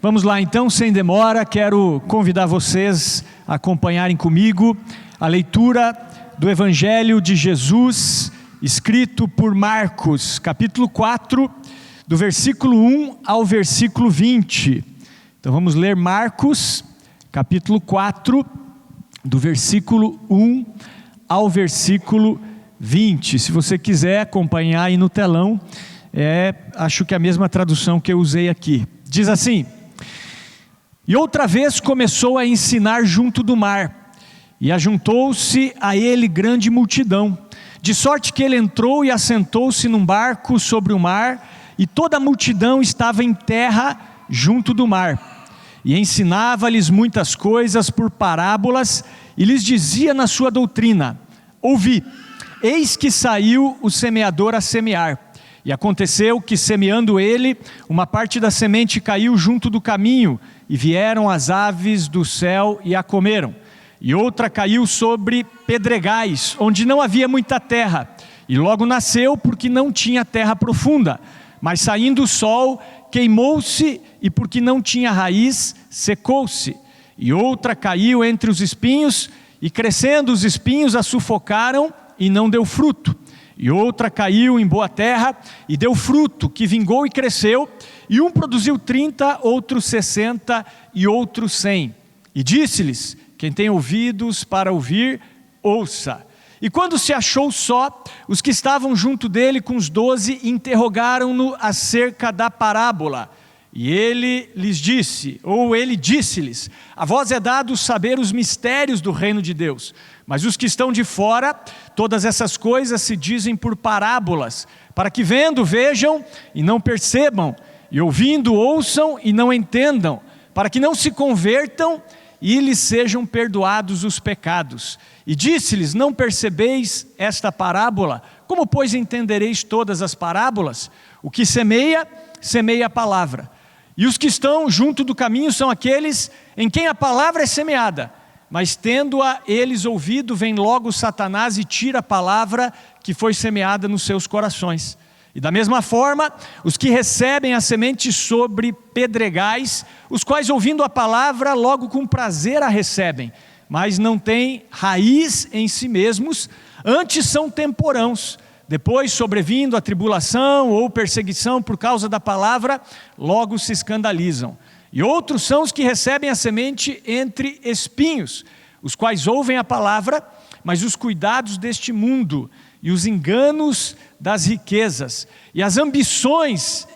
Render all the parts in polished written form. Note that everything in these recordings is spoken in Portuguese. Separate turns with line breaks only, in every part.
Vamos lá então, sem demora, quero convidar vocês a acompanharem comigo a leitura do Evangelho de Jesus, escrito por Marcos, capítulo 4, do versículo 1 ao versículo 20. Então vamos ler Marcos, capítulo 4, do versículo 1 ao versículo 20. Se você quiser acompanhar aí no telão, acho que é a mesma tradução que eu usei aqui. Diz assim: E outra vez começou a ensinar junto do mar, e ajuntou-se a ele grande multidão, de sorte que ele entrou e assentou-se num barco sobre o mar, e toda a multidão estava em terra junto do mar. E ensinava-lhes muitas coisas por parábolas, e lhes dizia na sua doutrina: Ouvi, eis que saiu o semeador a semear. E aconteceu que, semeando ele, uma parte da semente caiu junto do caminho, e vieram as aves do céu e a comeram. E outra caiu sobre pedregais, onde não havia muita terra, e logo nasceu porque não tinha terra profunda. Mas saindo o sol, queimou-se, e porque não tinha raiz, secou-se. E outra caiu entre os espinhos, e crescendo os espinhos a sufocaram, e não deu fruto. E outra caiu em boa terra, e deu fruto, que vingou e cresceu, e um produziu 30, outro 60, e outro 100. E disse-lhes: Quem tem ouvidos para ouvir, ouça. E quando se achou só, os que estavam junto dele com os 12 interrogaram-no acerca da parábola. E ele lhes disse, ou ele disse-lhes: A vós é dado saber os mistérios do reino de Deus, mas os que estão de fora, todas essas coisas se dizem por parábolas, para que vendo vejam e não percebam, e ouvindo ouçam e não entendam, para que não se convertam e lhes sejam perdoados os pecados. E disse-lhes: Não percebeis esta parábola? Como pois entendereis todas as parábolas? O que semeia, semeia a palavra. E os que estão junto do caminho são aqueles em quem a palavra é semeada. Mas tendo-a eles ouvido, vem logo Satanás e tira a palavra que foi semeada nos seus corações. E da mesma forma, os que recebem a semente sobre pedregais, os quais ouvindo a palavra, logo com prazer a recebem, mas não têm raiz em si mesmos, antes são temporãos. Depois, sobrevindo a tribulação ou perseguição por causa da palavra, logo se escandalizam. E outros são os que recebem a semente entre espinhos, os quais ouvem a palavra, mas os cuidados deste mundo e os enganos das riquezas e as ambições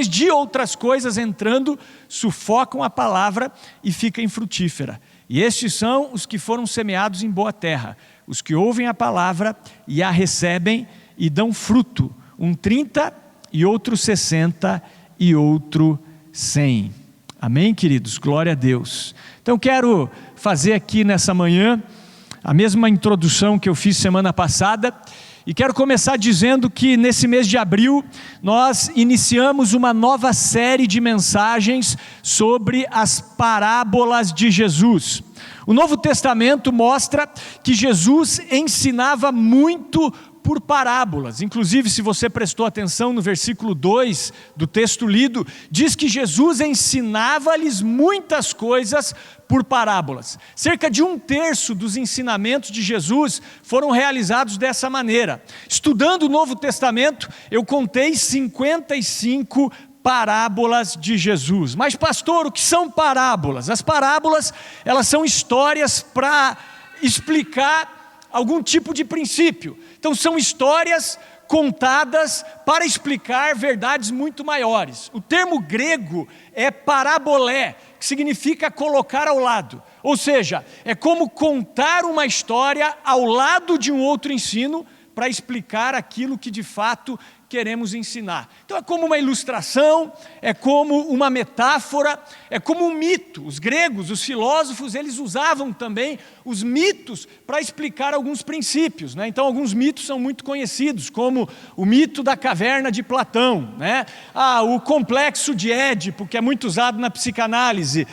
de outras coisas entrando, sufocam a palavra e fica infrutífera. E estes são os que foram semeados em boa terra, os que ouvem a palavra e a recebem e dão fruto, um 30 e outro 60 e outro 100. Amém, queridos? Glória a Deus. Então quero fazer aqui nessa manhã a mesma introdução que eu fiz semana passada, e quero começar dizendo que nesse mês de abril nós iniciamos uma nova série de mensagens sobre as parábolas de Jesus. O Novo Testamento mostra que Jesus ensinava muito por parábolas. Inclusive, se você prestou atenção no versículo 2 do texto lido, diz que Jesus ensinava-lhes muitas coisas por parábolas. Cerca de 1/3 dos ensinamentos de Jesus foram realizados dessa maneira. Estudando o Novo Testamento, eu contei 55 parábolas de Jesus. Mas pastor, o que são parábolas? As parábolas, elas são histórias para explicar algum tipo de princípio. Então são histórias contadas para explicar verdades muito maiores. O termo grego é parabolé, que significa colocar ao lado. Ou seja, é como contar uma história ao lado de um outro ensino para explicar aquilo que de fato queremos ensinar. Então é como uma ilustração, é como uma metáfora, é como um mito. Os gregos, os filósofos, eles usavam também os mitos para explicar alguns princípios, né? Então alguns mitos são muito conhecidos, como o mito da caverna de Platão, né? O complexo de Édipo, que é muito usado na psicanálise,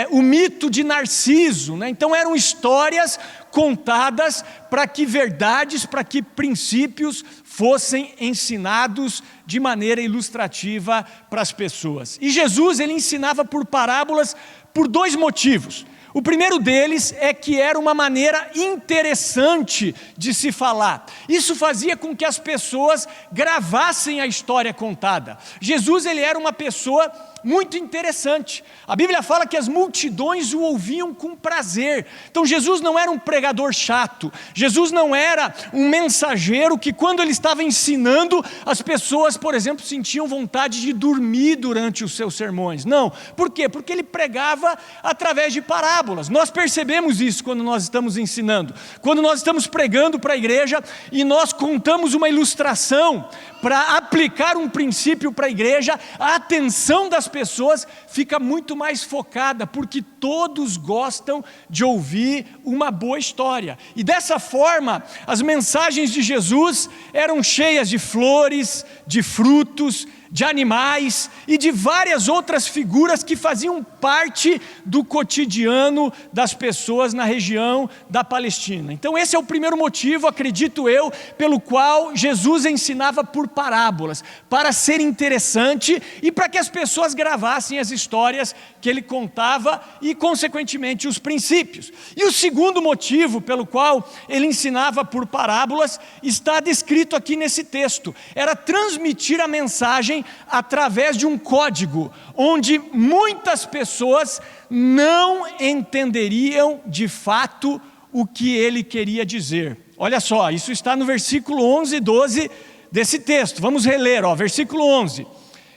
o mito de Narciso, né? Então eram histórias contadas para que verdades, para que princípios fossem ensinados de maneira ilustrativa para as pessoas. E Jesus, ele ensinava por parábolas por dois motivos. O primeiro deles é que era uma maneira interessante de se falar. Isso fazia com que as pessoas gravassem a história contada. Jesus, ele era uma pessoa muito interessante. A Bíblia fala que as multidões o ouviam com prazer. Então Jesus não era um pregador chato. Jesus não era um mensageiro que, quando ele estava ensinando, as pessoas, por exemplo, sentiam vontade de dormir durante os seus sermões. Não. Por quê? Porque ele pregava através de parábolas. Nós percebemos isso quando nós estamos ensinando. Quando nós estamos pregando para a igreja e nós contamos uma ilustração para aplicar um princípio para a igreja, a atenção das pessoas fica muito mais focada, porque todos gostam de ouvir uma boa história. E dessa forma, as mensagens de Jesus eram cheias de flores, de frutos, de animais e de várias outras figuras que faziam parte do cotidiano das pessoas na região da Palestina. Então esse é o primeiro motivo, acredito eu, pelo qual Jesus ensinava por parábolas, para ser interessante e para que as pessoas gravassem as histórias que ele contava e, consequentemente, os princípios. E o segundo motivo pelo qual ele ensinava por parábolas está descrito aqui nesse texto. Era transmitir a mensagem através de um código, onde muitas pessoas não entenderiam de fato o que ele queria dizer. Olha só, isso está no versículo 11 e 12 desse texto. Vamos reler, versículo 11.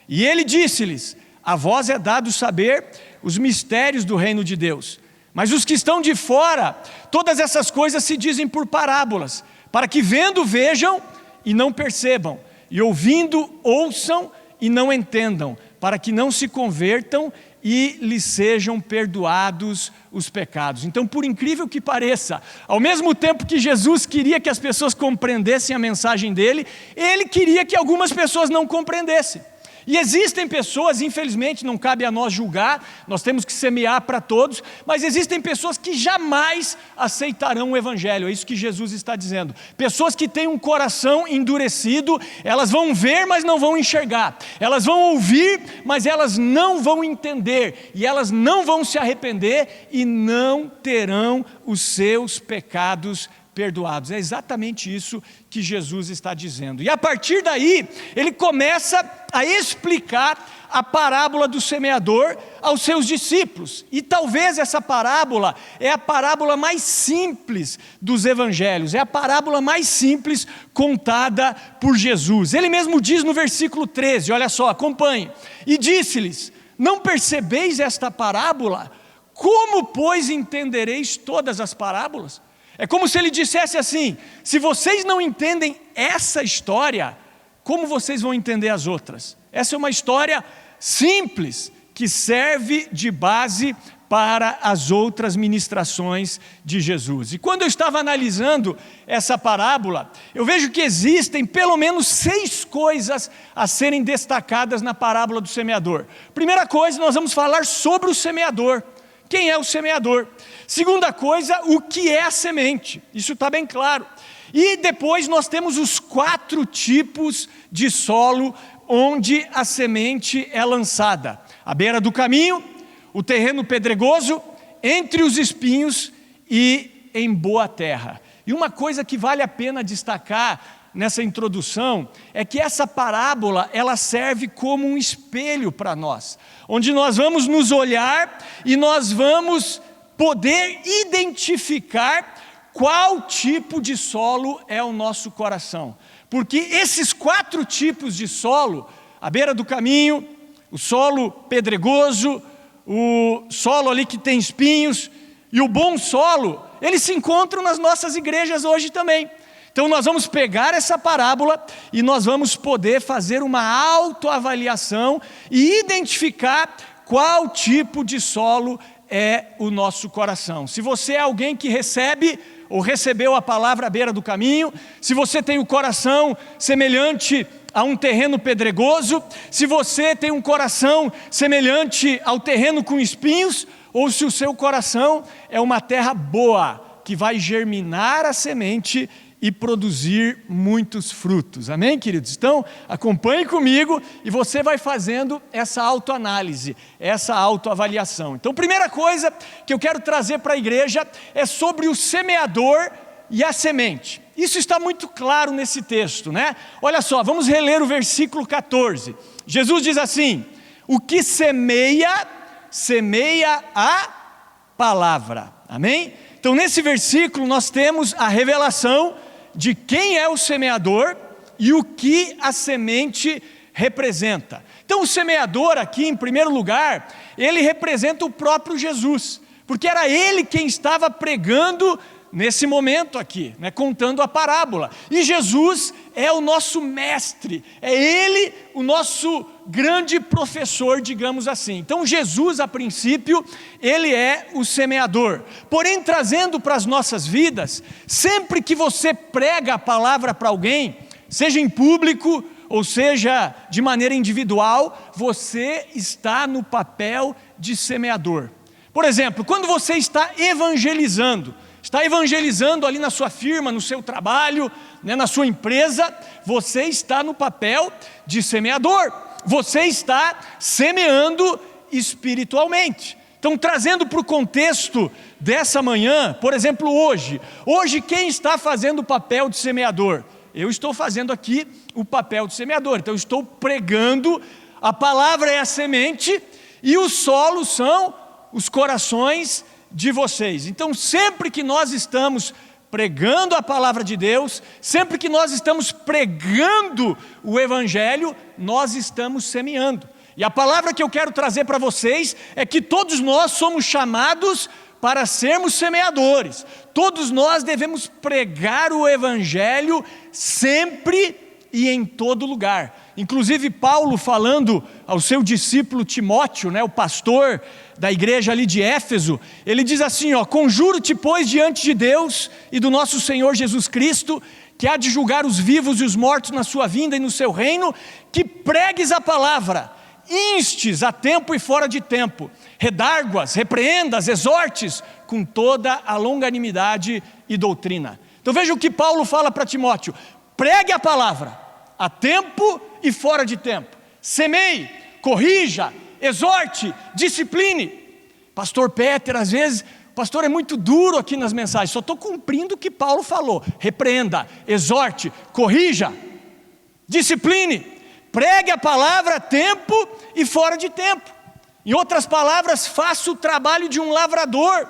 E ele disse-lhes: a vós é dado saber os mistérios do reino de Deus, mas os que estão de fora, todas essas coisas se dizem por parábolas, para que vendo vejam e não percebam, e ouvindo ouçam e não entendam, para que não se convertam e lhes sejam perdoados os pecados. Então, por incrível que pareça, ao mesmo tempo que Jesus queria que as pessoas compreendessem a mensagem dele, ele queria que algumas pessoas não compreendessem. E existem pessoas, infelizmente, não cabe a nós julgar, nós temos que semear para todos, mas existem pessoas que jamais aceitarão o Evangelho, é isso que Jesus está dizendo. Pessoas que têm um coração endurecido, elas vão ver, mas não vão enxergar. Elas vão ouvir, mas elas não vão entender. E elas não vão se arrepender e não terão os seus pecados perdoados. É exatamente isso que Jesus está dizendo. E a partir daí, ele começa a explicar a parábola do semeador aos seus discípulos. E talvez essa parábola é a parábola mais simples dos evangelhos, é a parábola mais simples contada por Jesus. Ele mesmo diz no versículo 13, olha só, acompanhe. E disse-lhes: não percebeis esta parábola? Como, pois, entendereis todas as parábolas? É como se ele dissesse assim: se vocês não entendem essa história, como vocês vão entender as outras? Essa é uma história simples, que serve de base para as outras ministrações de Jesus. E quando eu estava analisando essa parábola, eu vejo que existem pelo menos 6 coisas a serem destacadas na parábola do semeador. Primeira coisa, nós vamos falar sobre o semeador. Quem é o semeador? Segunda coisa, o que é a semente? Isso está bem claro. E depois nós temos os 4 tipos de solo onde a semente é lançada: à beira do caminho, o terreno pedregoso, entre os espinhos e em boa terra. E uma coisa que vale a pena destacar nessa introdução é que essa parábola, ela serve como um espelho para nós, onde nós vamos nos olhar e nós vamos poder identificar qual tipo de solo é o nosso coração. Porque esses 4 tipos de solo, à beira do caminho, o solo pedregoso, o solo ali que tem espinhos e o bom solo, eles se encontram nas nossas igrejas hoje também. Então nós vamos pegar essa parábola e nós vamos poder fazer uma autoavaliação e identificar qual tipo de solo é o nosso coração. Se você é alguém que recebe ou recebeu a palavra à beira do caminho, se você tem o coração semelhante a um terreno pedregoso, se você tem um coração semelhante ao terreno com espinhos, ou se o seu coração é uma terra boa, que vai germinar a semente e produzir muitos frutos. Amém, queridos? Então, acompanhe comigo e você vai fazendo essa autoanálise, essa autoavaliação. Então, primeira coisa que eu quero trazer para a igreja é sobre o semeador e a semente. Isso está muito claro nesse texto, né? Olha só, vamos reler o versículo 14. Jesus diz assim: o que semeia, semeia a palavra. Amém? Então, nesse versículo nós temos a revelação de quem é o semeador e o que a semente representa. Então o semeador aqui, em primeiro lugar, ele representa o próprio Jesus, porque era ele quem estava pregando nesse momento aqui, né, contando a parábola. E Jesus é o nosso mestre, é ele o nosso grande professor, digamos assim. Então Jesus, a princípio, ele é o semeador. Porém, trazendo para as nossas vidas, sempre que você prega a palavra para alguém, seja em público ou seja de maneira individual, você está no papel de semeador. Por exemplo, quando você está evangelizando ali na sua firma, no seu trabalho, né, na sua empresa, você está no papel de semeador. Você está semeando espiritualmente. Então, trazendo para o contexto dessa manhã, por exemplo, hoje quem está fazendo o papel de semeador? Eu estou fazendo aqui o papel de semeador. Então, eu estou pregando, a palavra é a semente e o solo são os corações de vocês. Então, sempre que nós estamos pregando a palavra de Deus, sempre que nós estamos pregando o evangelho, nós estamos semeando. E a palavra que eu quero trazer para vocês é que todos nós somos chamados para sermos semeadores. Todos nós devemos pregar o evangelho sempre e em todo lugar. Inclusive Paulo, falando ao seu discípulo Timóteo, né, o pastor da igreja ali de Éfeso, ele diz assim: conjuro-te, pois, diante de Deus e do nosso Senhor Jesus Cristo, que há de julgar os vivos e os mortos na sua vinda e no seu reino, que pregues a palavra, instes a tempo e fora de tempo, redarguas, repreendas, exortes, com toda a longanimidade e doutrina. Então veja o que Paulo fala para Timóteo: pregue a palavra, a tempo e fora de tempo, semeie, corrija, exorte, discipline. Pastor Peter, às vezes, o pastor é muito duro aqui nas mensagens, só estou cumprindo o que Paulo falou. Repreenda, exorte, corrija, discipline, pregue a palavra a tempo e fora de tempo. Em outras palavras, faça o trabalho de um lavrador.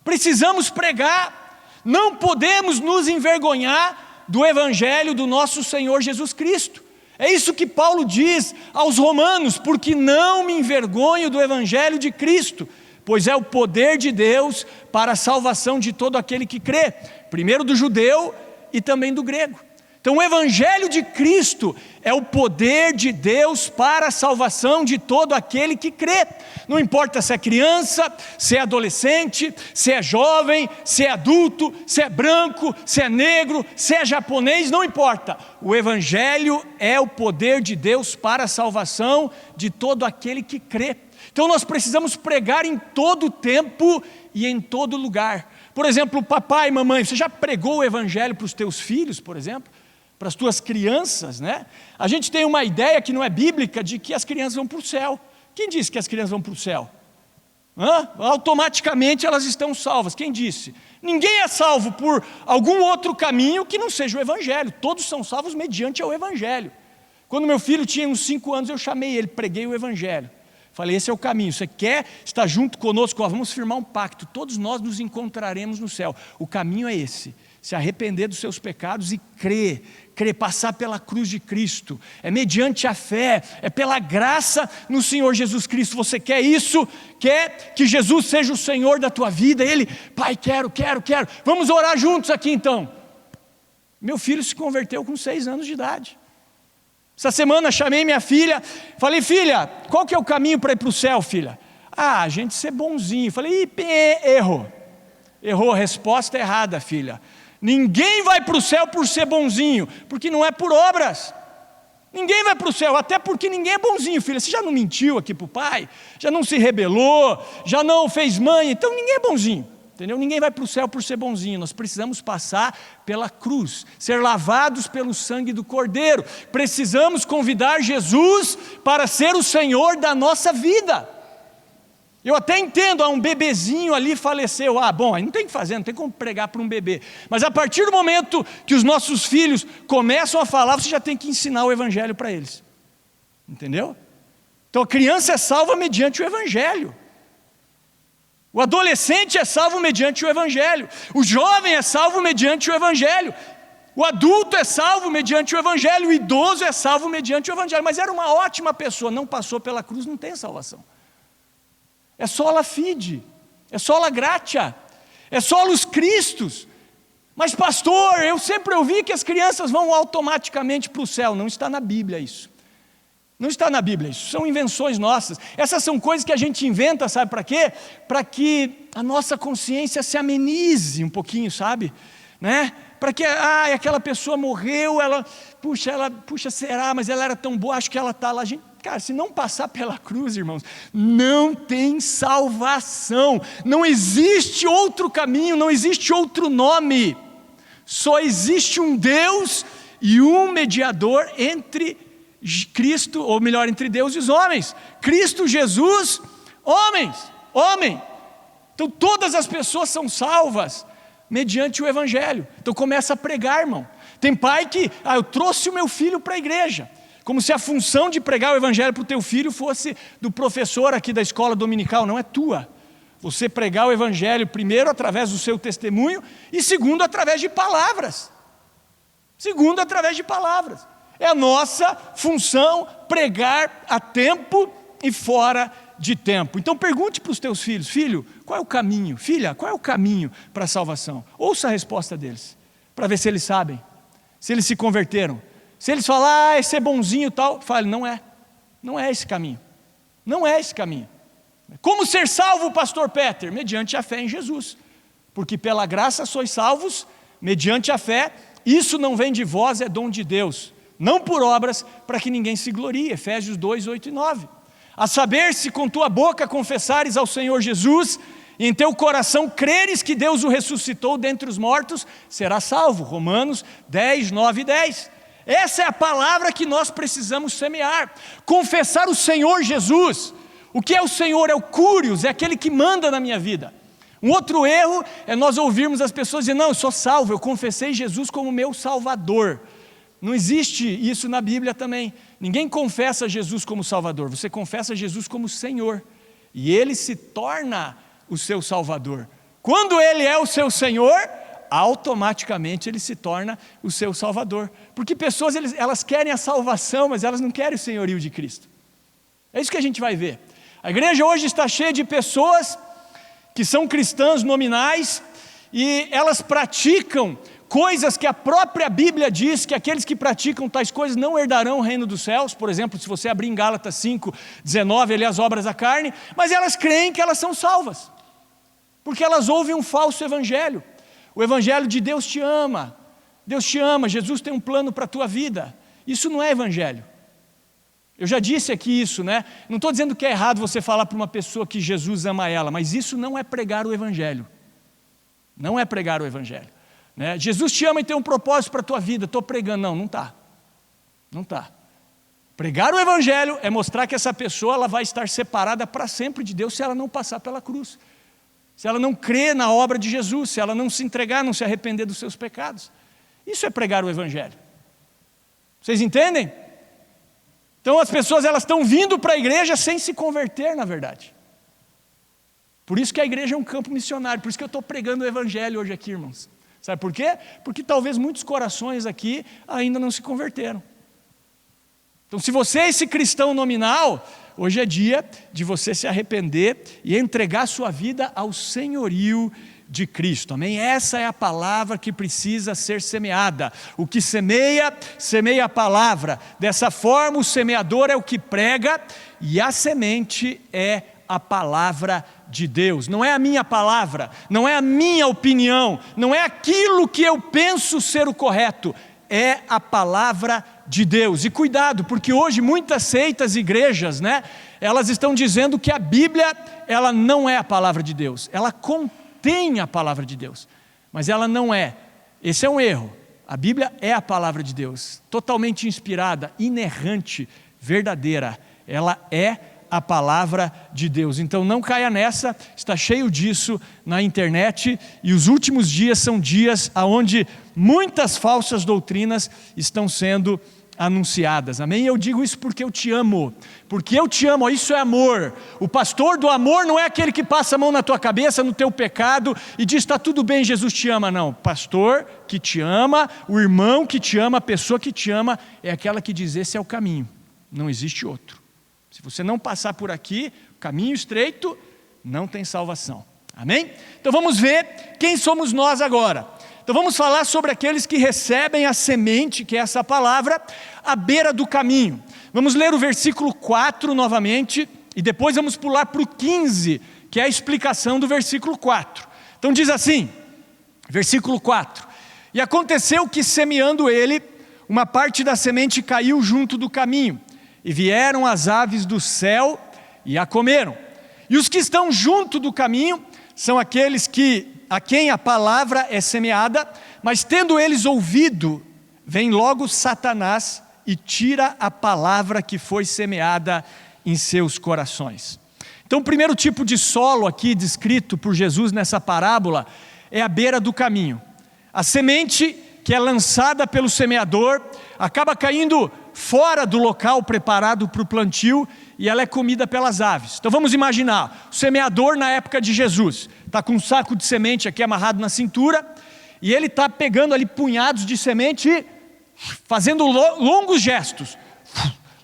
Precisamos pregar, não podemos nos envergonhar do evangelho do nosso Senhor Jesus Cristo. É isso que Paulo diz aos romanos: porque não me envergonho do evangelho de Cristo, pois é o poder de Deus para a salvação de todo aquele que crê, primeiro do judeu e também do grego. Então o evangelho de Cristo é o poder de Deus para a salvação de todo aquele que crê. Não importa se é criança, se é adolescente, se é jovem, se é adulto, se é branco, se é negro, se é japonês, não importa. O evangelho é o poder de Deus para a salvação de todo aquele que crê. Então nós precisamos pregar em todo tempo e em todo lugar. Por exemplo, papai e mamãe, você já pregou o evangelho para os teus filhos, por exemplo? Para as tuas crianças, né? A gente tem uma ideia que não é bíblica de que as crianças vão para o céu. Quem disse que as crianças vão para o céu? Automaticamente elas estão salvas. Quem disse? Ninguém é salvo por algum outro caminho que não seja o evangelho. Todos são salvos mediante o evangelho. Quando meu filho tinha uns 5 anos, eu chamei ele, preguei o evangelho. Falei: esse é o caminho, você quer estar junto conosco? Vamos firmar um pacto, todos nós nos encontraremos no céu. O caminho é esse: se arrepender dos seus pecados e crer, passar pela cruz de Cristo. É mediante a fé, é pela graça no Senhor Jesus Cristo. Você quer isso? Quer que Jesus seja o Senhor da tua vida? Ele: pai, quero. Vamos orar juntos aqui então. Meu filho se converteu com 6 anos de idade. Essa semana chamei minha filha, falei: filha, qual que é o caminho para ir para o céu, filha? A gente ser bonzinho. Falei: errou, resposta errada, filha. Ninguém vai para o céu por ser bonzinho, porque não é por obras. Ninguém vai para o céu, até porque ninguém é bonzinho, filha. Você já não mentiu aqui para o pai? Já não se rebelou? Já não fez manha? Então ninguém é bonzinho. entendeu? Ninguém vai para o céu por ser bonzinho, nós precisamos passar pela cruz, ser lavados pelo sangue do Cordeiro, precisamos convidar Jesus para ser o Senhor da nossa vida. Eu até entendo, um bebezinho ali faleceu, bom, aí não tem o que fazer, não tem como pregar para um bebê, mas a partir do momento que os nossos filhos começam a falar, você já tem que ensinar o Evangelho para eles, entendeu? Então a criança é salva mediante o Evangelho, o adolescente é salvo mediante o Evangelho, o jovem é salvo mediante o Evangelho, o adulto é salvo mediante o Evangelho, o idoso é salvo mediante o Evangelho, mas era uma ótima pessoa, não passou pela cruz, não tem salvação. É sola fide, é sola gratia, é solus Christus. Mas pastor, eu sempre ouvi que as crianças vão automaticamente para o céu. Não está na Bíblia isso. Não está na Bíblia isso, são invenções nossas. Essas são coisas que a gente inventa, sabe para quê? Para que a nossa consciência se amenize um pouquinho, sabe? Né? Para que, aquela pessoa morreu, puxa, será, mas ela era tão boa, acho que ela está lá. Cara, se não passar pela cruz, irmãos, não tem salvação, não existe outro caminho, não existe outro nome, só existe um Deus e um mediador entre Cristo, ou melhor, entre Deus e os homens, Cristo Jesus, homem. Então todas as pessoas são salvas mediante o Evangelho. Então começa a pregar, irmão. Tem pai que, eu trouxe o meu filho para a igreja, como se a função de pregar o Evangelho para o teu filho fosse do professor aqui da escola dominical, não é tua. Você pregar o Evangelho primeiro através do seu testemunho e segundo através de palavras. É a nossa função pregar a tempo e fora de tempo. Então pergunte para os teus filhos: filho, qual é o caminho? Filha, qual é o caminho para a salvação? Ouça a resposta deles, para ver se eles sabem, se eles se converteram. Se eles falarem, esse é bonzinho e tal, fale, não é esse caminho. Não é esse caminho. Como ser salvo, pastor Peter? Mediante a fé em Jesus. Porque pela graça sois salvos, mediante a fé, isso não vem de vós, é dom de Deus. Não por obras, para que ninguém se glorie. Efésios 2, 8 e 9. A saber, se com tua boca confessares ao Senhor Jesus, e em teu coração creres que Deus o ressuscitou dentre os mortos, será salvo. Romanos 10, 9 e 10. Essa é a palavra que nós precisamos semear, confessar o Senhor Jesus. O que é o Senhor? É o Curios, é aquele que manda na minha vida. Um outro erro é nós ouvirmos as pessoas dizer, não, eu sou salvo, eu confessei Jesus como meu Salvador. Não existe isso na Bíblia também. Ninguém confessa Jesus como Salvador, você confessa Jesus como Senhor, e Ele se torna o seu Salvador. Quando Ele é o seu Senhor, automaticamente Ele se torna o seu Salvador. Porque pessoas, elas querem a salvação, mas elas não querem o senhorio de Cristo. É isso que a gente vai ver. A igreja hoje está cheia de pessoas que são cristãs nominais e elas praticam coisas que a própria Bíblia diz que aqueles que praticam tais coisas não herdarão o reino dos céus. Por exemplo, se você abrir em Gálatas 5, 19, ali as obras da carne, mas elas creem que elas são salvas, porque elas ouvem um falso evangelho. O evangelho de Deus te ama, Jesus tem um plano para a tua vida. Isso não é evangelho. Eu já disse aqui isso, né? Não estou dizendo que é errado você falar para uma pessoa que Jesus ama ela, mas isso não é pregar o evangelho. Não é pregar o evangelho, né? Jesus te ama e tem um propósito para a tua vida, estou pregando, não está. Pregar o evangelho é mostrar que essa pessoa ela vai estar separada para sempre de Deus se ela não passar pela cruz, se ela não crer na obra de Jesus, se ela não se entregar, não se arrepender dos seus pecados. Isso é pregar o evangelho. Vocês entendem? Então as pessoas elas estão vindo para a igreja sem se converter, na verdade. Por isso que a igreja é um campo missionário, por isso que eu estou pregando o evangelho hoje aqui, irmãos. Sabe por quê? Porque talvez muitos corações aqui ainda não se converteram. Então se você é esse cristão nominal, hoje é dia de você se arrepender e entregar sua vida ao senhorio de Cristo, amém? Essa é a palavra que precisa ser semeada. O que semeia, semeia a palavra. Dessa forma o semeador é o que prega e a semente é a palavra de Deus. Não é a minha palavra, não é a minha opinião, não é aquilo que eu penso ser o correto, é a palavra de Deus. E cuidado, porque hoje muitas seitas e igrejas, né, elas estão dizendo que a Bíblia ela não é a palavra de Deus, ela contém tem a palavra de Deus, mas ela não é. Esse é um erro. A Bíblia é a palavra de Deus, totalmente inspirada, inerrante, verdadeira. Ela é a palavra de Deus. Então não caia nessa, está cheio disso na internet, e os últimos dias são dias onde muitas falsas doutrinas estão sendo anunciadas, amém? Eu digo isso porque eu te amo, isso é amor. O pastor do amor não é aquele que passa a mão na tua cabeça, no teu pecado e diz, está tudo bem, Jesus te ama, não. Pastor que te ama, o irmão que te ama, a pessoa que te ama, é aquela que diz, esse é o caminho, não existe outro. Se você não passar por aqui, o caminho estreito, não tem salvação, amém? Então vamos ver quem somos nós agora. Então vamos falar sobre aqueles que recebem a semente, que é essa palavra, à beira do caminho. Vamos ler o versículo 4 novamente, e depois vamos pular para o 15, que é a explicação do versículo 4. Então diz assim, versículo 4: E aconteceu que, semeando ele, uma parte da semente caiu junto do caminho, e vieram as aves do céu e a comeram. E os que estão junto do caminho são aqueles a quem a palavra é semeada, mas tendo eles ouvido, vem logo Satanás e tira a palavra que foi semeada em seus corações. Então o primeiro tipo de solo aqui descrito por Jesus nessa parábola é a beira do caminho. A semente que é lançada pelo semeador acaba caindo fora do local preparado para o plantio e ela é comida pelas aves. Então vamos imaginar, o semeador na época de Jesus está com um saco de semente aqui amarrado na cintura, e ele está pegando ali punhados de semente e fazendo longos gestos,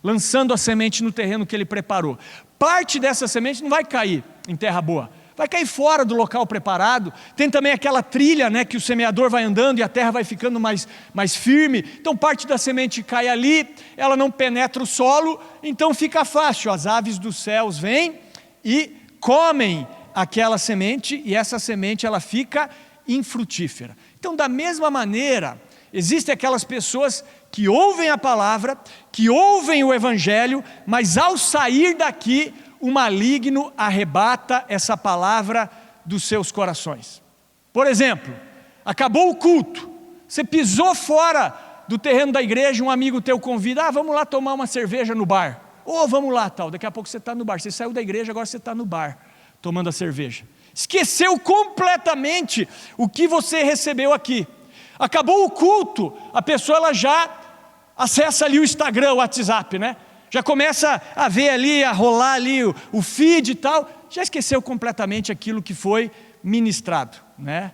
lançando a semente no terreno que ele preparou. Parte dessa semente não vai cair em terra boa, vai cair fora do local preparado. Tem também aquela trilha, né, que o semeador vai andando e a terra vai ficando mais firme. Então parte da semente cai ali, ela não penetra o solo, então fica fácil. As aves dos céus vêm e comem aquela semente, e essa semente ela fica infrutífera. Então da mesma maneira, existem aquelas pessoas que ouvem a palavra, que ouvem o evangelho, mas ao sair daqui, o maligno arrebata essa palavra dos seus corações. Por exemplo, acabou o culto, você pisou fora do terreno da igreja, um amigo teu convida, vamos lá tomar uma cerveja no bar, vamos lá tal, daqui a pouco você está no bar, você saiu da igreja, agora você está no bar, tomando a cerveja, esqueceu completamente o que você recebeu aqui. Acabou o culto, a pessoa ela já acessa ali o Instagram, o WhatsApp, né? Já começa a ver ali, a rolar ali o feed e tal, já esqueceu completamente aquilo que foi ministrado, né?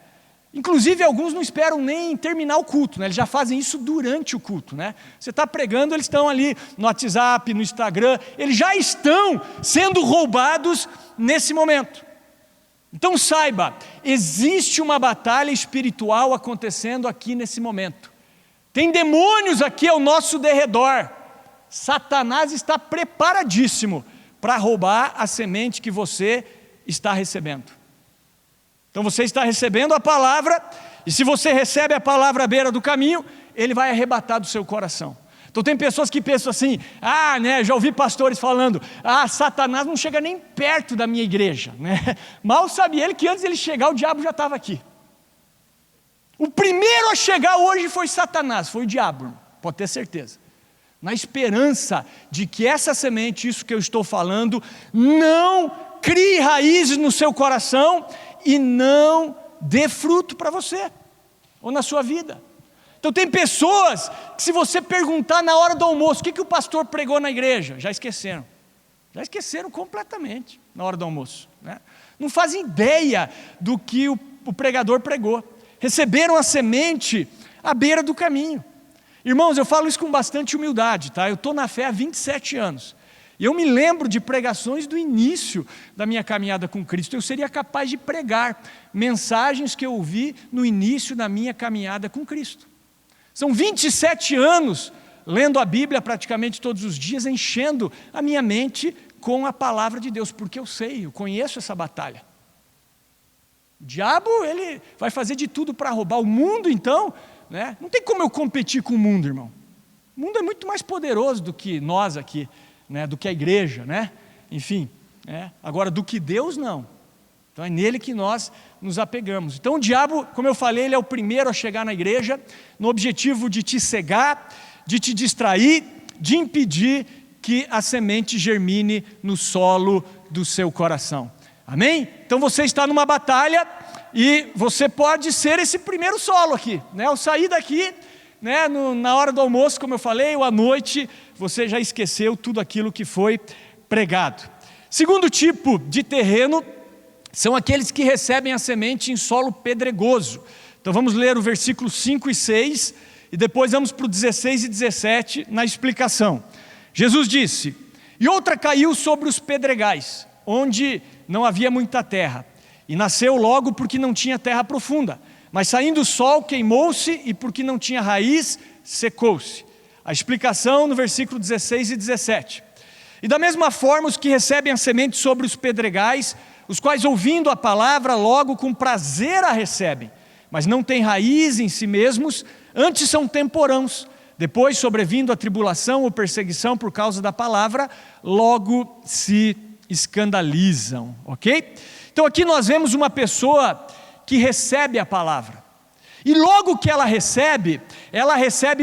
Inclusive alguns não esperam nem terminar o culto, né? Eles já fazem isso durante o culto, né? Você está pregando, eles estão ali no WhatsApp, no Instagram, eles já estão sendo roubados nesse momento. Então saiba, existe uma batalha espiritual acontecendo aqui nesse momento. Tem demônios aqui ao nosso derredor. Satanás está preparadíssimo para roubar a semente que você está recebendo. Então você está recebendo a palavra, e se você recebe a palavra à beira do caminho, ele vai arrebatar do seu coração. Então tem pessoas que pensam assim, já ouvi pastores falando, Satanás não chega nem perto da minha igreja, né? Mal sabe ele que antes de ele chegar, o diabo já estava aqui. O primeiro a chegar hoje foi Satanás, foi o diabo, pode ter certeza. Na esperança de que essa semente, isso que eu estou falando, não crie raízes no seu coração e não dê fruto para você, ou na sua vida. Então tem pessoas que, se você perguntar na hora do almoço, o que o pastor pregou na igreja? Já esqueceram completamente na hora do almoço, né? Não fazem ideia do que o pregador pregou. Receberam a semente à beira do caminho. Irmãos, eu falo isso com bastante humildade, tá? Eu estou na fé há 27 anos. E eu me lembro de pregações do início da minha caminhada com Cristo. Eu seria capaz de pregar mensagens que eu ouvi no início da minha caminhada com Cristo. São 27 anos lendo a Bíblia praticamente todos os dias, enchendo a minha mente com a palavra de Deus, porque eu conheço essa batalha. O diabo, ele vai fazer de tudo para roubar. O mundo, então, né? Não tem como eu competir com o mundo, irmão. O mundo é muito mais poderoso do que nós aqui, né? Do que a igreja, né? Enfim, né? Agora do que Deus, não. Então é nele que nós nos apegamos. Então o diabo, como eu falei, ele é o primeiro a chegar na igreja, no objetivo de te cegar, de te distrair, de impedir que a semente germine no solo do seu coração. Amém? Então você está numa batalha e você pode ser esse primeiro solo aqui, né? Ao sair daqui, né, na hora do almoço, como eu falei, ou à noite, você já esqueceu tudo aquilo que foi pregado. Segundo tipo de terreno são aqueles que recebem a semente em solo pedregoso. Então vamos ler o versículo 5 e 6 e depois vamos para o 16 e 17 na explicação. Jesus disse: e outra caiu sobre os pedregais, onde não havia muita terra, e nasceu logo porque não tinha terra profunda, mas saindo o sol queimou-se, e porque não tinha raiz, secou-se. A explicação no versículo 16 e 17. E da mesma forma os que recebem a semente sobre os pedregais, os quais ouvindo a palavra logo com prazer a recebem, mas não têm raiz em si mesmos, antes são temporãos. Depois, sobrevindo a tribulação ou perseguição por causa da palavra, logo se escandalizam, ok? Então aqui nós vemos uma pessoa que recebe a palavra, e logo que ela recebe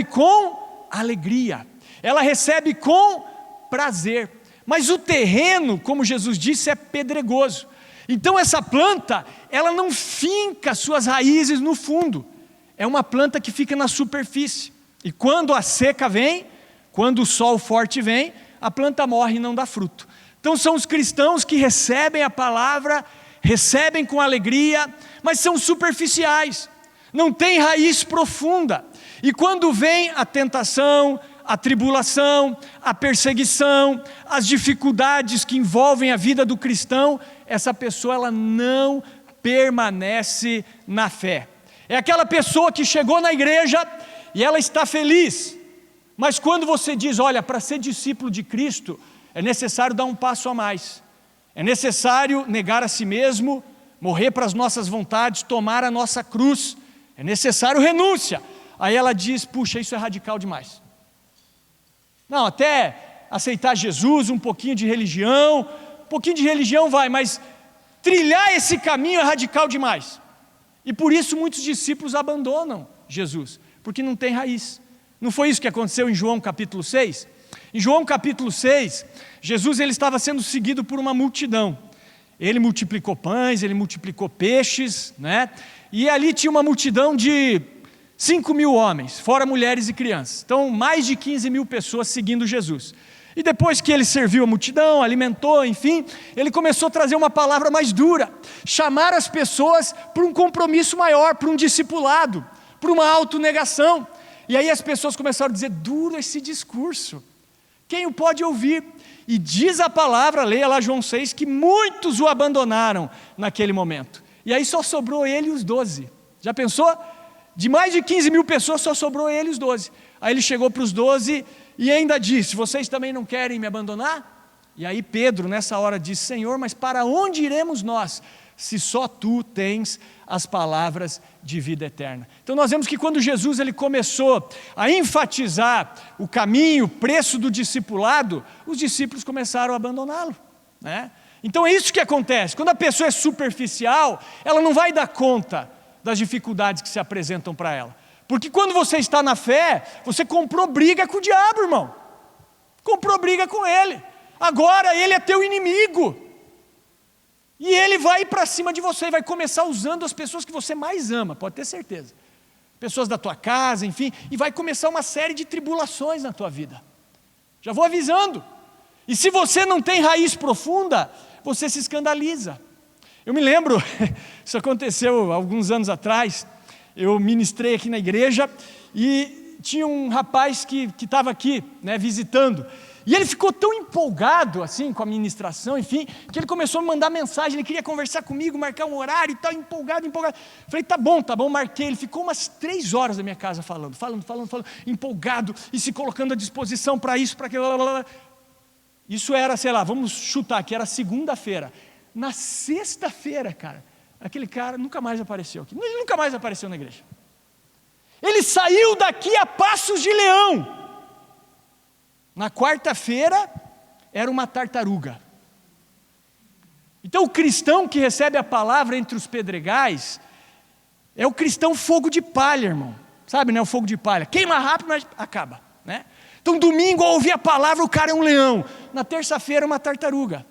com alegria, ela recebe com prazer, mas o terreno, como Jesus disse, é pedregoso. Então essa planta, ela não finca suas raízes no fundo, é uma planta que fica na superfície, e quando a seca vem, quando o sol forte vem, a planta morre e não dá fruto. Então são os cristãos que recebem a palavra, recebem com alegria, mas são superficiais, não têm raiz profunda, e quando vem a tentação, a tribulação, a perseguição, as dificuldades que envolvem a vida do cristão, essa pessoa ela não permanece na fé. É aquela pessoa que chegou na igreja e ela está feliz, mas quando você diz, olha, para ser discípulo de Cristo, é necessário dar um passo a mais, é necessário negar a si mesmo, morrer para as nossas vontades, tomar a nossa cruz, é necessário renúncia. Aí ela diz, puxa, isso é radical demais. Não, até aceitar Jesus, um pouquinho de religião vai, mas trilhar esse caminho é radical demais. E por isso muitos discípulos abandonam Jesus, porque não tem raiz. Não foi isso que aconteceu em João capítulo 6? Em João capítulo 6, Jesus ele estava sendo seguido por uma multidão. Ele multiplicou pães, ele multiplicou peixes, né? E ali tinha uma multidão de 5.000 homens, fora mulheres e crianças. Então mais de 15.000 pessoas seguindo Jesus. E depois que ele serviu a multidão, alimentou, enfim, ele começou a trazer uma palavra mais dura, chamar as pessoas para um compromisso maior, para um discipulado, para uma autonegação. E aí as pessoas começaram a dizer, duro esse discurso, quem o pode ouvir? E diz a palavra, leia lá João 6, que muitos o abandonaram naquele momento. E aí só sobrou ele e os 12. Já pensou? De mais de 15.000 pessoas só sobrou ele e os 12. Aí ele chegou para os 12 e ainda disse, vocês também não querem me abandonar? E aí Pedro nessa hora disse, Senhor, mas para onde iremos nós, se só Tu tens as palavras de vida eterna? Então nós vemos que quando Jesus ele começou a enfatizar o caminho, o preço do discipulado, os discípulos começaram a abandoná-lo, né? Então é isso que acontece, quando a pessoa é superficial, ela não vai dar conta das dificuldades que se apresentam para ela, porque quando você está na fé, você comprou briga com o diabo, irmão, comprou briga com ele, agora ele é teu inimigo, e ele vai ir para cima de você, e vai começar usando as pessoas que você mais ama, pode ter certeza, pessoas da tua casa, enfim, e vai começar uma série de tribulações na tua vida, já vou avisando, e se você não tem raiz profunda, você se escandaliza. Eu me lembro, isso aconteceu alguns anos atrás, eu ministrei aqui na igreja, e tinha um rapaz que estava aqui, né, visitando, e ele ficou tão empolgado assim com a ministração, enfim, que ele começou a me mandar mensagem, ele queria conversar comigo, marcar um horário e tal, empolgado. Falei, tá bom, marquei. Ele ficou umas 3 horas na minha casa falando, empolgado e se colocando à disposição para isso, para aquilo. Isso era, sei lá, vamos chutar aqui, era segunda-feira. Na sexta-feira, cara, aquele cara nunca mais apareceu aqui, ele nunca mais apareceu na igreja. Ele saiu daqui a passos de leão. Na quarta-feira, era uma tartaruga. Então o cristão que recebe a palavra entre os pedregais é o cristão fogo de palha, irmão. Sabe, né? O fogo de palha. Queima rápido, mas acaba, né? Então domingo ao ouvir a palavra o cara é um leão. Na terça-feira uma tartaruga.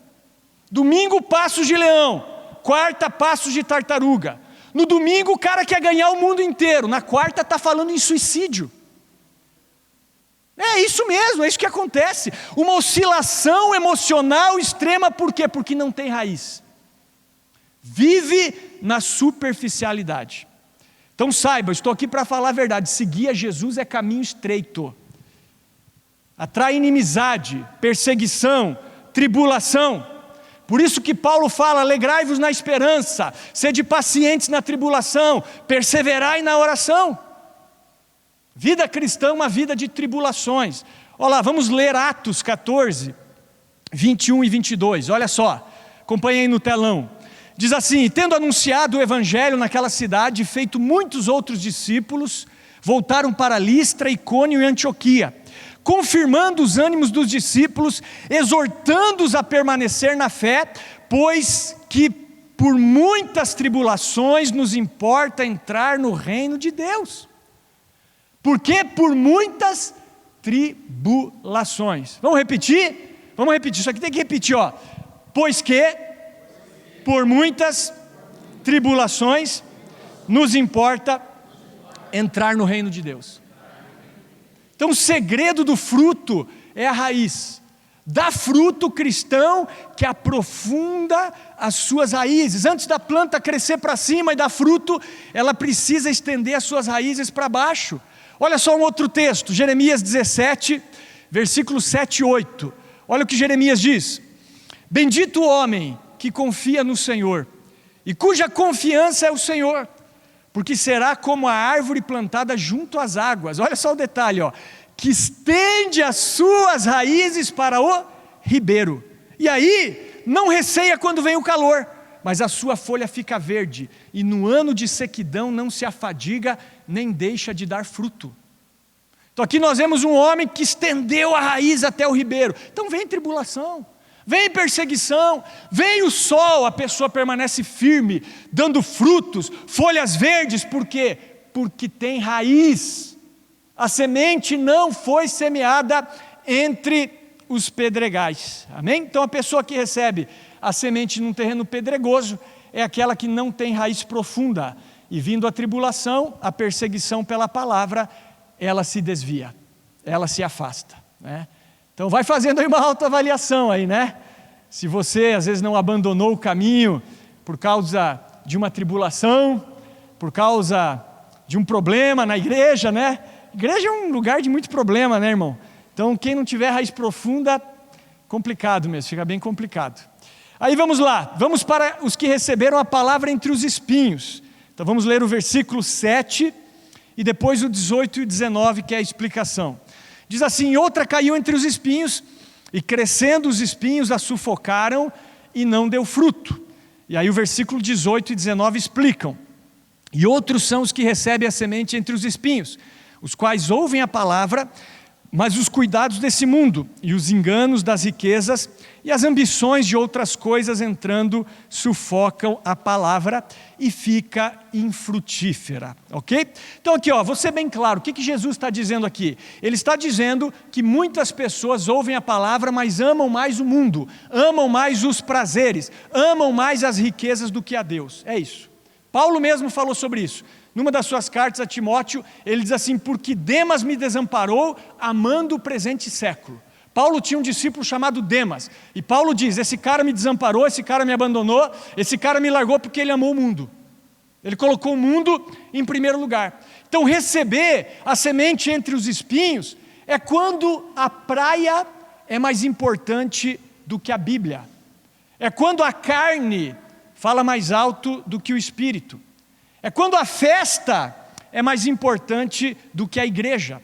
Domingo passos de leão. Quarta passos de tartaruga. No domingo o cara quer ganhar o mundo inteiro. Na quarta está falando em suicídio. É isso mesmo, é isso que acontece. Uma oscilação emocional extrema, por quê? Porque não tem raiz. Vive na superficialidade. Então saiba, eu estou aqui para falar a verdade. Seguir a Jesus é caminho estreito. Atrai inimizade, perseguição, tribulação. Por isso que Paulo fala: alegrai-vos na esperança, sede pacientes na tribulação, perseverai na oração. Vida cristã é uma vida de tribulações. Olha lá, vamos ler Atos 14, 21 e 22, olha só, acompanhem no telão. Diz assim: tendo anunciado o evangelho naquela cidade, feito muitos outros discípulos, voltaram para Listra, Icônio e Antioquia, confirmando os ânimos dos discípulos, exortando-os a permanecer na fé, pois que por muitas tribulações nos importa entrar no reino de Deus. Porque por muitas tribulações. Vamos repetir? Vamos repetir, isso aqui tem que repetir, ó. Pois que por muitas tribulações nos importa entrar no reino de Deus. Então o segredo do fruto é a raiz. Dá fruto cristão que aprofunda as suas raízes. Antes da planta crescer para cima e dar fruto, ela precisa estender as suas raízes para baixo. Olha só um outro texto, Jeremias 17, versículos 7 e 8. Olha o que Jeremias diz: bendito o homem que confia no Senhor, e cuja confiança é o Senhor, porque será como a árvore plantada junto às águas. Olha só o detalhe, ó, que estende as suas raízes para o ribeiro, e aí não receia quando vem o calor, mas a sua folha fica verde, e no ano de sequidão não se afadiga, nem deixa de dar fruto. Então aqui nós vemos um homem que estendeu a raiz até o ribeiro. Então vem tribulação, vem perseguição, vem o sol, a pessoa permanece firme, dando frutos, folhas verdes. Por quê? Porque tem raiz. A semente não foi semeada entre os pedregais, amém? Então a pessoa que recebe a semente num terreno pedregoso é aquela que não tem raiz profunda, e vindo a tribulação, a perseguição pela palavra, ela se desvia, ela se afasta, né? Então vai fazendo aí uma autoavaliação aí, né? Se você às vezes não abandonou o caminho por causa de uma tribulação, por causa de um problema na igreja, né? Igreja é um lugar de muito problema, né, irmão? Então quem não tiver raiz profunda, complicado mesmo, fica bem complicado. Aí vamos lá, vamos para os que receberam a palavra entre os espinhos. Então vamos ler o versículo 7 e depois o 18 e 19, que é a explicação. Diz assim: outra caiu entre os espinhos, e crescendo os espinhos a sufocaram e não deu fruto. E aí o versículo 18 e 19 explicam. E outros são os que recebem a semente entre os espinhos, os quais ouvem a palavra, mas os cuidados desse mundo e os enganos das riquezas e as ambições de outras coisas entrando sufocam a palavra e fica infrutífera, ok? Então aqui, ó, vou ser bem claro, o que Jesus está dizendo aqui? Ele está dizendo que muitas pessoas ouvem a palavra, mas amam mais o mundo, amam mais os prazeres, amam mais as riquezas do que a Deus, é isso. Paulo mesmo falou sobre isso. Numa das suas cartas a Timóteo, ele diz assim: porque Demas me desamparou, amando o presente século. Paulo tinha um discípulo chamado Demas, e Paulo diz: esse cara me desamparou, esse cara me abandonou, esse cara me largou porque ele amou o mundo. Ele colocou o mundo em primeiro lugar. Então receber a semente entre os espinhos é quando a praia é mais importante do que a Bíblia. É quando a carne fala mais alto do que o espírito. É quando a festa é mais importante do que a igreja.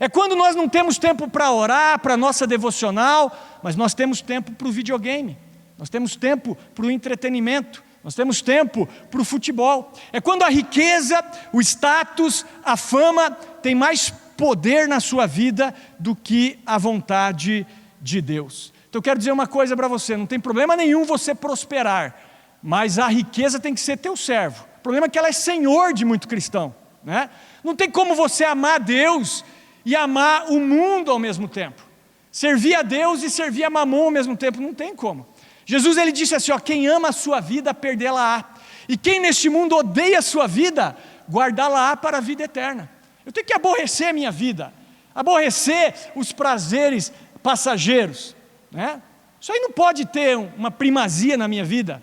É quando nós não temos tempo para orar, para a nossa devocional, mas nós temos tempo para o videogame, nós temos tempo para o entretenimento, nós temos tempo para o futebol. É quando a riqueza, o status, a fama tem mais poder na sua vida do que a vontade de Deus. Então eu quero dizer uma coisa para você, não tem problema nenhum você prosperar, mas a riqueza tem que ser teu servo. O problema é que ela é senhor de muito cristão, né? Não tem como você amar Deus e amar o mundo ao mesmo tempo. Servir a Deus e servir a Mamon ao mesmo tempo, não tem como. Jesus ele disse assim, ó, quem ama a sua vida, perdê-la-á. E quem neste mundo odeia a sua vida, guardá-la-á para a vida eterna. Eu tenho que aborrecer a minha vida, aborrecer os prazeres passageiros, né? Isso aí não pode ter uma primazia na minha vida,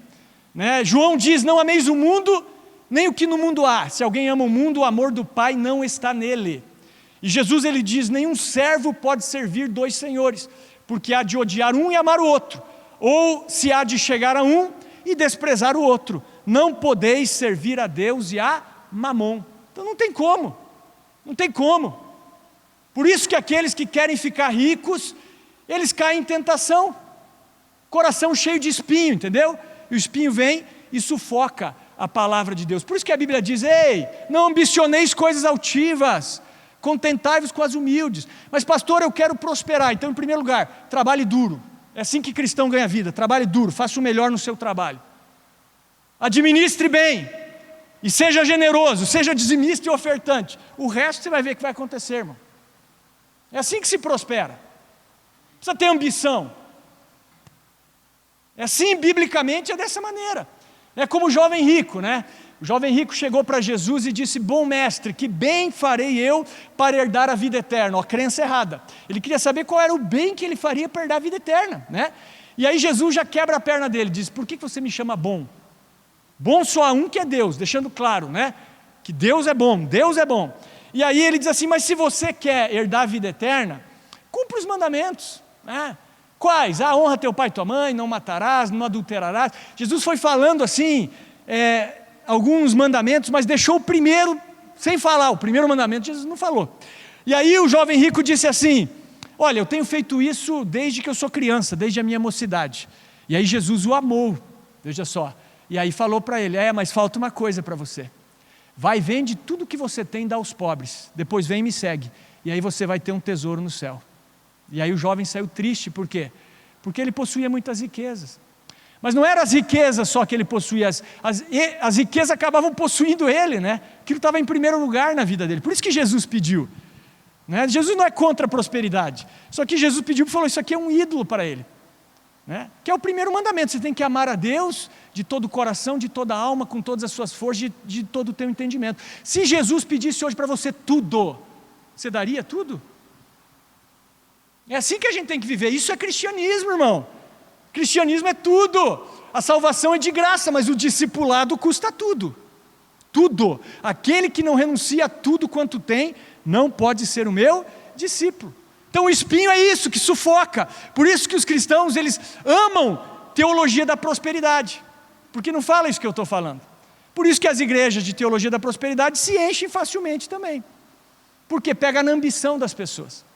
né? João diz, não ameis o mundo, nem o que no mundo há. Se alguém ama o mundo, o amor do Pai não está nele. E Jesus ele diz, nenhum servo pode servir dois senhores, porque há de odiar um e amar o outro, ou se há de chegar a um e desprezar o outro. Não podeis servir a Deus e a Mamon. Então não tem como, não tem como. Por isso que aqueles que querem ficar ricos, eles caem em tentação, coração cheio de espinho, entendeu? E o espinho vem e sufoca a palavra de Deus. Por isso que a Bíblia diz, ei, não ambicioneis coisas altivas, contentai-vos com as humildes. Mas pastor, eu quero prosperar, então em primeiro lugar, trabalhe duro. É assim que cristão ganha vida, trabalhe duro, faça o melhor no seu trabalho. Administre bem, e seja generoso, seja dizimista e ofertante. O resto você vai ver o que vai acontecer, irmão. É assim que se prospera. Precisa ter ambição. É assim, biblicamente, é dessa maneira. É como o jovem rico, né? O jovem rico chegou para Jesus e disse, bom mestre, que bem farei eu para herdar a vida eterna? Ó, crença errada. Ele queria saber qual era o bem que ele faria para herdar a vida eterna, né? E aí Jesus já quebra a perna dele, diz, por que você me chama bom? Bom só há um que é Deus, deixando claro, né? Que Deus é bom, Deus é bom. E aí ele diz assim, mas se você quer herdar a vida eterna, cumpra os mandamentos, né? Quais? Honra teu pai e tua mãe, não matarás, não adulterarás. Jesus foi falando assim, alguns mandamentos, mas deixou o primeiro sem falar. O primeiro mandamento Jesus não falou. E aí o jovem rico disse assim, olha, eu tenho feito isso desde que eu sou criança, desde a minha mocidade. E aí Jesus o amou, veja só. E aí falou para ele, mas falta uma coisa para você. Vai, vende tudo que você tem e dá aos pobres. Depois vem e me segue. E aí você vai ter um tesouro no céu. E aí o jovem saiu triste, por quê? Porque ele possuía muitas riquezas. Mas não eram as riquezas só que ele possuía, as riquezas acabavam possuindo ele, né? Aquilo estava em primeiro lugar na vida dele. Por isso que Jesus pediu, né? Jesus não é contra a prosperidade. Só que Jesus pediu e falou, isso aqui é um ídolo para ele, né? Que é o primeiro mandamento, você tem que amar a Deus de todo o coração, de toda a alma, com todas as suas forças, de todo o teu entendimento. Se Jesus pedisse hoje para você tudo, você daria tudo? É assim que a gente tem que viver, isso é cristianismo, irmão. Cristianismo é tudo, a salvação é de graça, mas o discipulado custa tudo, tudo. Aquele que não renuncia a tudo quanto tem, não pode ser o meu discípulo. Então o espinho é isso, que sufoca. Por isso que os cristãos, eles amam teologia da prosperidade, porque não fala isso que eu estou falando. Por isso que as igrejas de teologia da prosperidade se enchem facilmente também, porque pega na ambição das pessoas.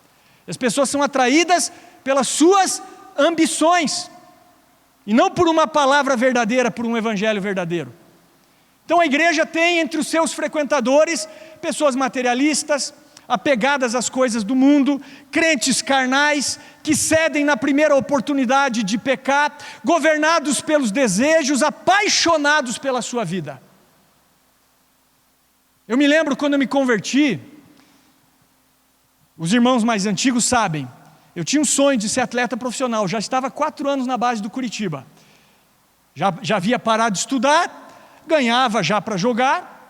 As pessoas são atraídas pelas suas ambições, e não por uma palavra verdadeira, por um evangelho verdadeiro. Então a igreja tem entre os seus frequentadores pessoas materialistas, apegadas às coisas do mundo, crentes carnais, que cedem na primeira oportunidade de pecar, governados pelos desejos, apaixonados pela sua vida. Eu me lembro quando eu me converti, os irmãos mais antigos sabem, eu tinha um sonho de ser atleta profissional, já estava 4 anos na base do Curitiba, já havia parado de estudar, ganhava já para jogar,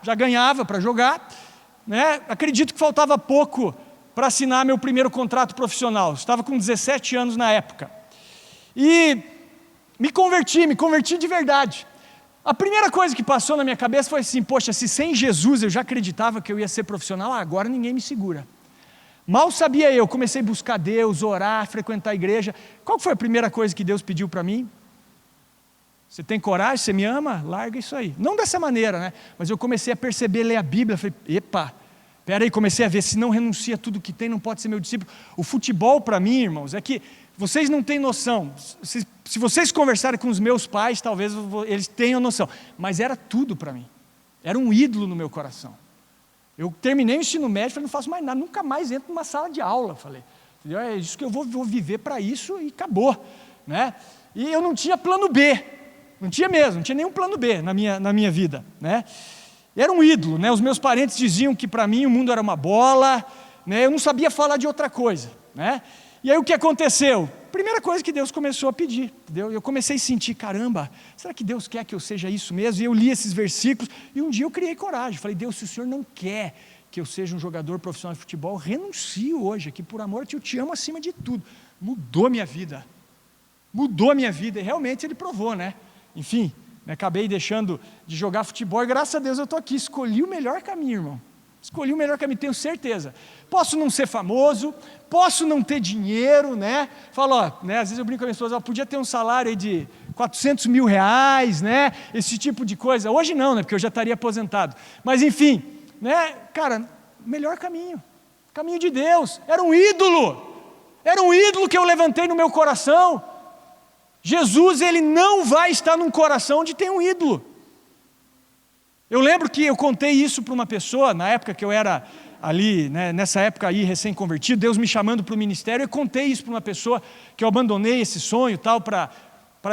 né? Acredito que faltava pouco para assinar meu primeiro contrato profissional, estava com 17 anos na época, e me converti de verdade. A primeira coisa que passou na minha cabeça foi assim, poxa, se sem Jesus eu já acreditava que eu ia ser profissional, agora ninguém me segura. Mal sabia eu, comecei a buscar Deus, orar, frequentar a igreja. Qual foi a primeira coisa que Deus pediu para mim? Você tem coragem, você me ama? Larga isso aí. Não dessa maneira, né? Mas eu comecei a perceber, ler a Bíblia, falei, peraí, comecei a ver, se não renuncia tudo que tem, não pode ser meu discípulo. O futebol para mim, irmãos, é que vocês não têm noção. Se vocês conversarem com os meus pais, talvez eles tenham noção. Mas era tudo para mim. Era um ídolo no meu coração. Eu terminei o ensino médio, falei, não faço mais nada, nunca mais entro numa sala de aula, falei, entendeu? É isso que eu vou viver para isso e acabou, né? E eu não tinha plano B, não tinha mesmo, não tinha nenhum plano B na minha vida, né? Era um ídolo, né? Os meus parentes diziam que para mim o mundo era uma bola, né? Eu não sabia falar de outra coisa, né? E aí o que aconteceu? Primeira coisa que Deus começou a pedir, entendeu? Eu comecei a sentir, caramba, será que Deus quer que eu seja isso mesmo? E eu li esses versículos, e um dia eu criei coragem, falei, Deus, se o Senhor não quer que eu seja um jogador profissional de futebol, eu renuncio hoje aqui, por amor, eu te amo acima de tudo. Mudou minha vida, e realmente Ele provou, né? Enfim, acabei deixando de jogar futebol, e graças a Deus eu estou aqui, escolhi o melhor caminho, irmão. Escolhi o melhor caminho, tenho certeza. Posso não ser famoso, posso não ter dinheiro, né? Falo, ó, né? Às vezes eu brinco com a minha esposa, podia ter um salário aí de 400 mil reais, né? Esse tipo de coisa. Hoje não, né? Porque eu já estaria aposentado. Mas enfim, né? Cara, melhor caminho de Deus. Era um ídolo que eu levantei no meu coração. Jesus, Ele não vai estar num coração onde tem um ídolo. Eu lembro que eu contei isso para uma pessoa, na época que eu era ali, né, nessa época aí recém-convertido, Deus me chamando para o ministério, eu contei isso para uma pessoa, que eu abandonei esse sonho tal, para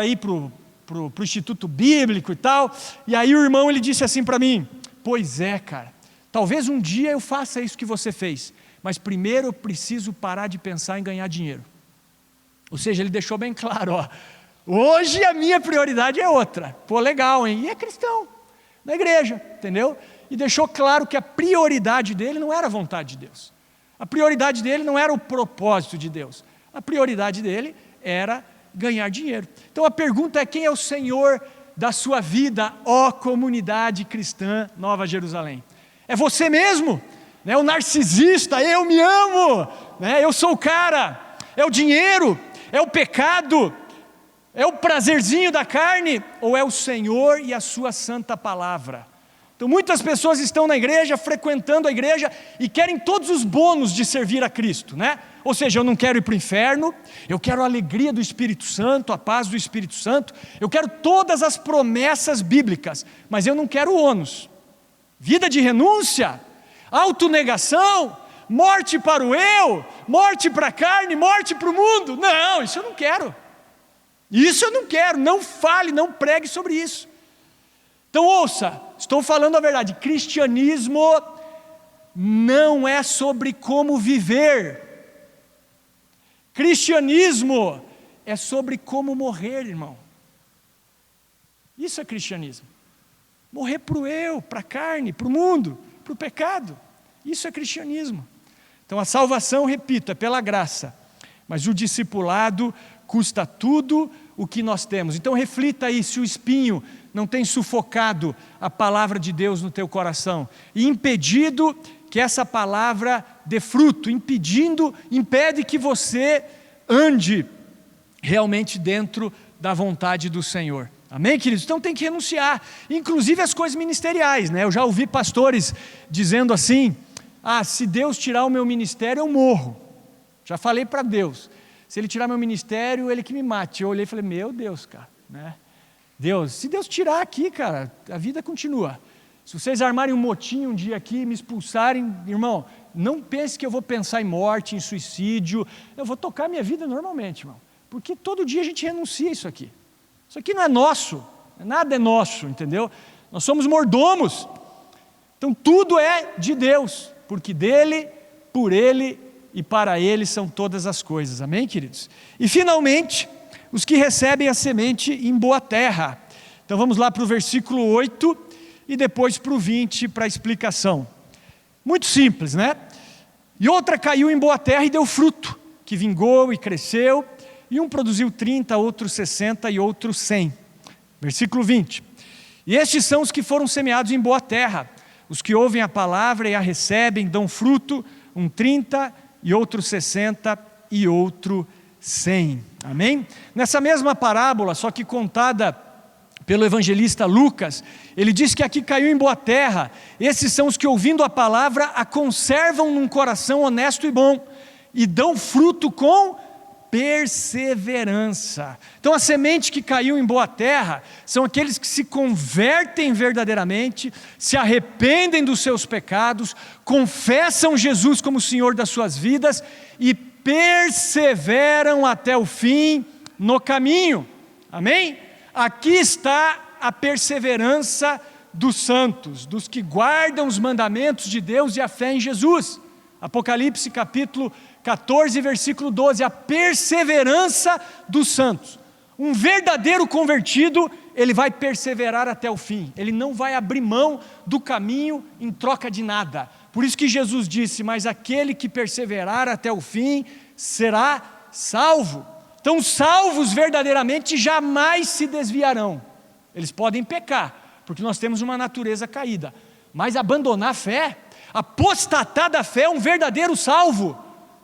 ir para o Instituto Bíblico e tal, e aí o irmão ele disse assim para mim, pois é cara, talvez um dia eu faça isso que você fez, mas primeiro eu preciso parar de pensar em ganhar dinheiro. Ou seja, ele deixou bem claro, ó, hoje a minha prioridade é outra. Pô, legal, hein? E é cristão, na igreja, entendeu? E deixou claro que a prioridade dele não era a vontade de Deus. A prioridade dele não era o propósito de Deus. A prioridade dele era ganhar dinheiro. Então a pergunta é, quem é o Senhor da sua vida, ó comunidade cristã Nova Jerusalém? É você mesmo? Né? O narcisista, eu me amo, né? Eu sou o cara. É o dinheiro? É o pecado? É o prazerzinho da carne? Ou é o Senhor e a sua santa palavra? Então muitas pessoas estão na igreja, frequentando a igreja e querem todos os bônus de servir a Cristo, né? Ou seja, eu não quero ir para o inferno, eu quero a alegria do Espírito Santo, a paz do Espírito Santo, eu quero todas as promessas bíblicas, mas eu não quero o ônus. Vida de renúncia, autonegação, morte para o eu, morte para a carne, morte para o mundo. Não, isso eu não quero. Isso eu não quero, não fale, não pregue sobre isso. Então ouça, estou falando a verdade, cristianismo não é sobre como viver. Cristianismo é sobre como morrer, irmão. Isso é cristianismo. Morrer para o eu, para a carne, para o mundo, para o pecado. Isso é cristianismo. Então a salvação, repito, é pela graça, mas o discipulado custa tudo o que nós temos. Então reflita aí se o espinho não tem sufocado a palavra de Deus no teu coração e impedido que essa palavra dê fruto, impede que você ande realmente dentro da vontade do Senhor. Amém, queridos? Então tem que renunciar, inclusive as coisas ministeriais, né? Eu já ouvi pastores dizendo assim, se Deus tirar o meu ministério eu morro. Já falei para Deus, se Ele tirar meu ministério, Ele que me mate. Eu olhei e falei, meu Deus, cara, né? Deus, se Deus tirar aqui, cara, a vida continua. Se vocês armarem um motim um dia aqui e me expulsarem, irmão, não pense que eu vou pensar em morte, em suicídio, eu vou tocar minha vida normalmente, irmão, porque todo dia a gente renuncia a isso aqui. Isso aqui não é nosso, nada é nosso, entendeu? Nós somos mordomos, então tudo é de Deus, porque dele, por ele e para ele são todas as coisas, amém, queridos? E finalmente, os que recebem a semente em boa terra. Então vamos lá para o versículo 8 e depois para o 20 para a explicação. Muito simples, né? E outra caiu em boa terra e deu fruto, que vingou e cresceu, e um produziu 30, outro 60 e outro 100. Versículo 20. E estes são os que foram semeados em boa terra, os que ouvem a palavra e a recebem, dão fruto, um 30 e outro 60 e outro 100. Amém? Nessa mesma parábola, só que contada pelo evangelista Lucas, ele diz que aqui caiu em boa terra. Esses são os que, ouvindo a palavra, a conservam num coração honesto e bom, e dão fruto com perseverança. Então a semente que caiu em boa terra são aqueles que se convertem verdadeiramente, se arrependem dos seus pecados, confessam Jesus como Senhor das suas vidas e perseveram até o fim no caminho. Amém? Aqui está a perseverança dos santos, dos que guardam os mandamentos de Deus e a fé em Jesus. Apocalipse capítulo 14, versículo 12, a perseverança dos santos. Um verdadeiro convertido, ele vai perseverar até o fim, ele não vai abrir mão do caminho em troca de nada. Por isso que Jesus disse, mas aquele que perseverar até o fim será salvo. Então os salvos verdadeiramente jamais se desviarão. Eles podem pecar, porque nós temos uma natureza caída, mas abandonar a fé, apostatar da fé é um verdadeiro salvo?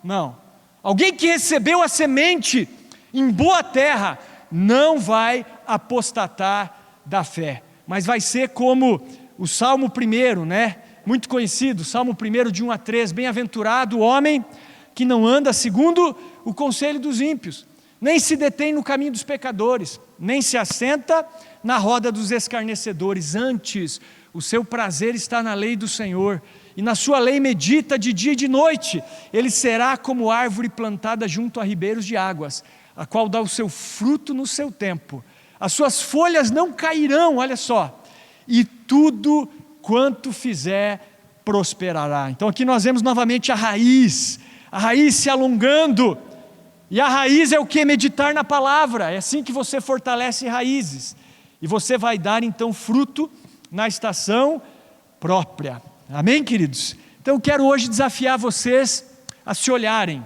Não. Alguém que recebeu a semente em boa terra, não vai apostatar da fé, mas vai ser como o Salmo 1, né? Muito conhecido, Salmo 1 de 1 a 3, bem-aventurado o homem que não anda segundo o conselho dos ímpios, nem se detém no caminho dos pecadores, nem se assenta na roda dos escarnecedores, antes o seu prazer está na lei do Senhor, e na sua lei medita de dia e de noite. Ele será como árvore plantada junto a ribeiros de águas, a qual dá o seu fruto no seu tempo, as suas folhas não cairão, olha só, e tudo quanto fizer prosperará. Então aqui nós vemos novamente a raiz se alongando, e a raiz é o que? Meditar na palavra. É assim que você fortalece raízes, e você vai dar então fruto na estação própria. Amém, queridos? Então eu quero hoje desafiar vocês a se olharem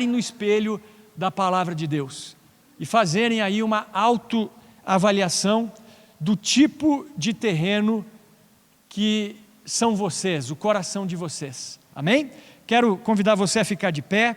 no espelho da palavra de Deus, e fazerem aí uma autoavaliação do tipo de terreno que são vocês, o coração de vocês. Amém? Quero convidar você a ficar de pé.